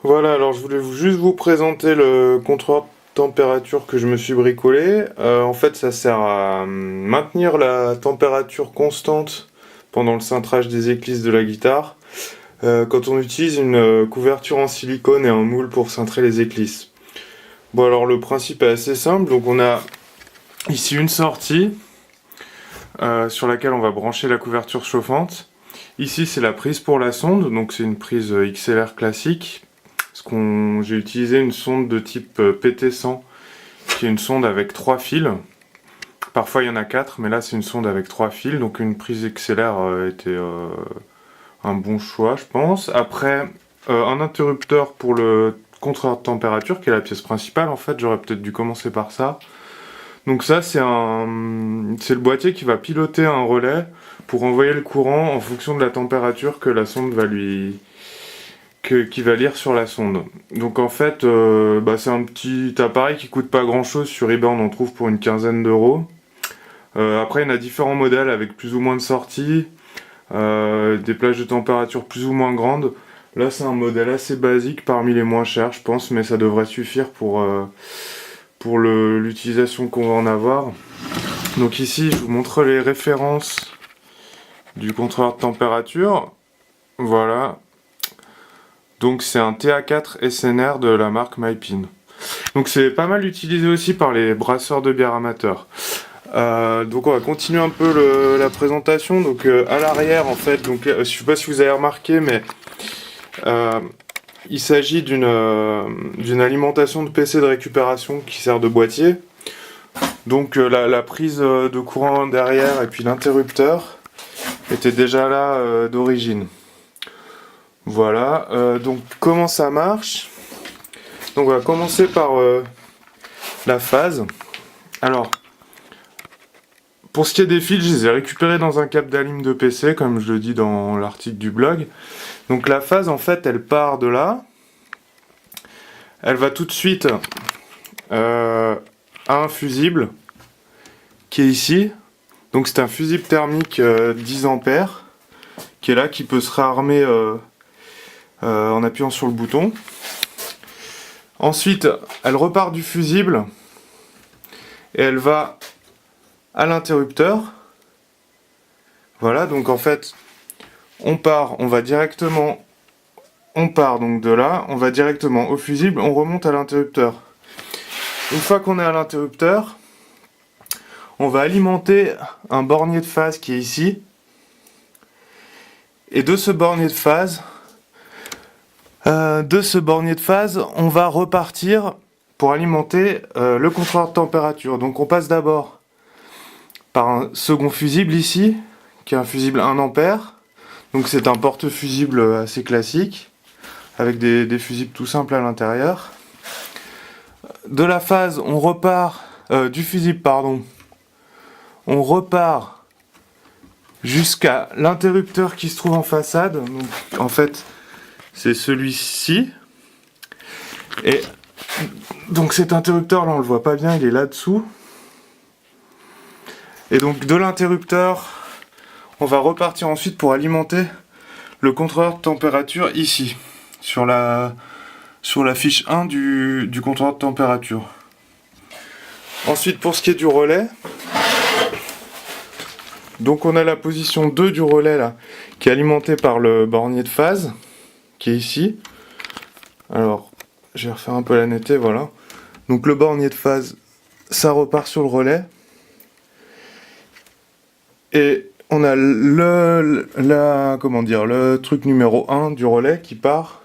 Voilà, alors je voulais juste vous présenter le contrôleur de température que je me suis bricolé. En fait, ça sert à maintenir la température constante pendant le cintrage des éclisses de la guitare, quand on utilise une couverture en silicone et un moule pour cintrer les éclisses. Bon, alors le principe est assez simple, donc on a ici une sortie sur laquelle on va brancher la couverture chauffante. Ici, c'est la prise pour la sonde, donc c'est une prise XLR classique. J'ai utilisé une sonde de type PT100, qui est une sonde avec 3 fils. Parfois il y en a 4, mais là c'est une sonde avec 3 fils, donc une prise XLR était un bon choix, je pense. Après, un interrupteur pour le contrôleur de température, qui est la pièce principale en fait, j'aurais peut-être dû commencer par ça. Donc ça c'est le boîtier qui va piloter un relais pour envoyer le courant en fonction de la température que la sonde va qui va lire sur la sonde. Donc en fait, c'est un petit appareil qui coûte pas grand chose. Sur eBay on en trouve pour une quinzaine d'euros. Après il y en a différents modèles avec plus ou moins de sorties, des plages de température plus ou moins grandes. Là c'est un modèle assez basique parmi les moins chers je pense, mais ça devrait suffire pour l'utilisation qu'on va en avoir. Donc ici je vous montre les références du contrôleur de température. Voilà. Donc c'est un TA4 SNR de la marque MyPin. Donc c'est pas mal utilisé aussi par les brasseurs de bière amateurs. Donc on va continuer un peu la présentation. Donc à l'arrière en fait, donc je sais pas si vous avez remarqué, mais il s'agit d'une alimentation de PC de récupération qui sert de boîtier. Donc la prise de courant derrière et puis l'interrupteur était déjà là d'origine. Voilà, donc comment ça marche? Donc on va commencer par la phase. Alors, pour ce qui est des fils, je les ai récupérés dans un câble d'alim de PC, comme je le dis dans l'article du blog. Donc la phase, en fait, elle part de là. Elle va tout de suite à un fusible qui est ici. Donc c'est un fusible thermique 10 ampères qui est là, qui peut se réarmer en appuyant sur le bouton. Ensuite, elle repart du fusible et elle va à l'interrupteur. Voilà, donc en fait, on part donc de là, on va directement au fusible, on remonte à l'interrupteur. Une fois qu'on est à l'interrupteur, on va alimenter un bornier de phase qui est ici. Et de ce bornier de phase, on va repartir pour alimenter le contrôleur de température. Donc on passe d'abord par un second fusible ici, qui est un fusible 1 ampère. Donc c'est un porte-fusible assez classique, avec des fusibles tout simples à l'intérieur. De la phase, on repart, du fusible, pardon, on repart jusqu'à l'interrupteur qui se trouve en façade. Donc en fait, c'est celui-ci. Et donc cet interrupteur là, on le voit pas bien, il est là-dessous. Et donc de l'interrupteur, on va repartir ensuite pour alimenter le contrôleur de température ici, sur la fiche 1 du contrôleur de température. Ensuite, pour ce qui est du relais, donc on a la position 2 du relais là, qui est alimentée par le bornier de phase, qui est ici. Alors, je vais refaire un peu la netteté, voilà. Donc le bornier de phase, ça repart sur le relais. Et on a le truc numéro 1 du relais qui part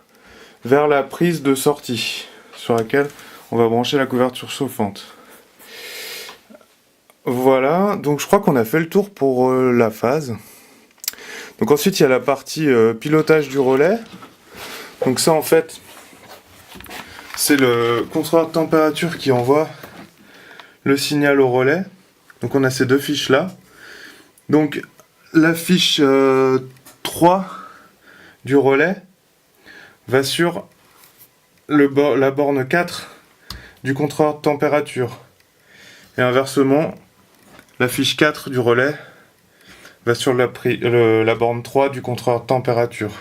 vers la prise de sortie, sur laquelle on va brancher la couverture chauffante. Voilà, donc je crois qu'on a fait le tour pour la phase. Donc ensuite il y a la partie pilotage du relais. Donc ça en fait, c'est le contrôleur de température qui envoie le signal au relais. Donc on a ces deux fiches là. Donc la fiche 3 du relais va sur la borne 4 du contrôleur de température. Et inversement, la fiche 4 du relais va sur la borne 3 du contrôleur de température.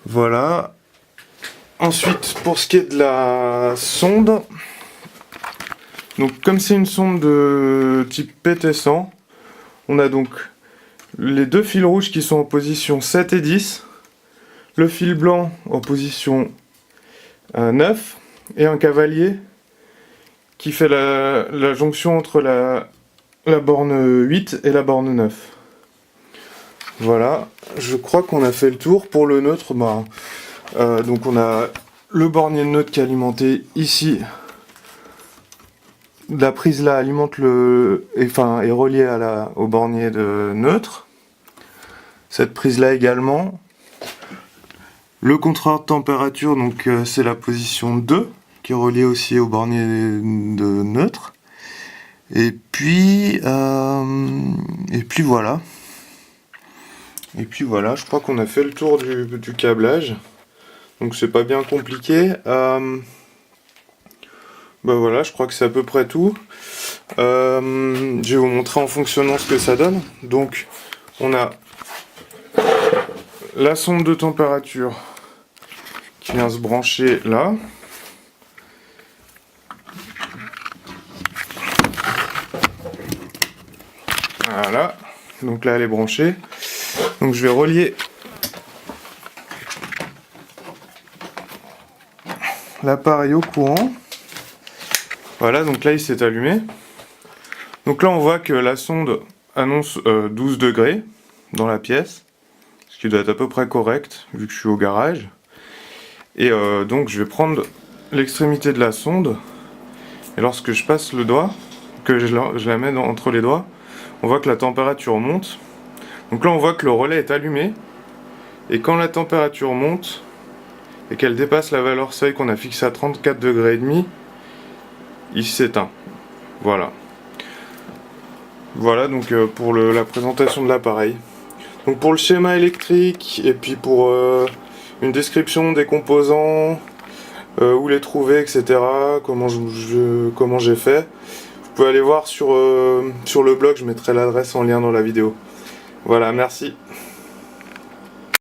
Voilà. Ensuite, pour ce qui est de la sonde, donc comme c'est une sonde de type PT100, on a donc les deux fils rouges qui sont en position 7 et 10, le fil blanc en position 9, et un cavalier qui fait la jonction entre la borne 8 et la borne 9. Voilà, je crois qu'on a fait le tour. Pour le neutre, donc on a le bornier de neutre qui est alimenté ici. La prise là alimente est reliée au bornier de neutre. Cette prise là également. Le contrôleur de température, donc c'est la position 2 qui est reliée aussi au bornier de neutre. Et puis voilà. Et puis voilà, je crois qu'on a fait le tour du câblage. Donc c'est pas bien compliqué. Voilà, je crois que c'est à peu près tout. Je vais vous montrer en fonctionnant ce que ça donne. Donc on a la sonde de température qui vient se brancher là. Voilà, donc là elle est branchée. Donc je vais relier l'appareil au courant. Voilà, donc là il s'est allumé. Donc là on voit que la sonde annonce 12 degrés dans la pièce, ce qui doit être à peu près correct vu que je suis au garage. Et donc je vais prendre l'extrémité de la sonde, et lorsque je passe le doigt, que je la mets entre les doigts, on voit que la température monte. Donc là on voit que le relais est allumé, et quand la température monte et qu'elle dépasse la valeur seuil qu'on a fixée à 34 degrés et demi, il s'éteint. Voilà. Voilà donc pour la présentation de l'appareil. Donc pour le schéma électrique et puis pour une description des composants, où les trouver, etc. Comment j'ai fait. Vous pouvez aller voir sur le blog, je mettrai l'adresse en lien dans la vidéo. Voilà, merci.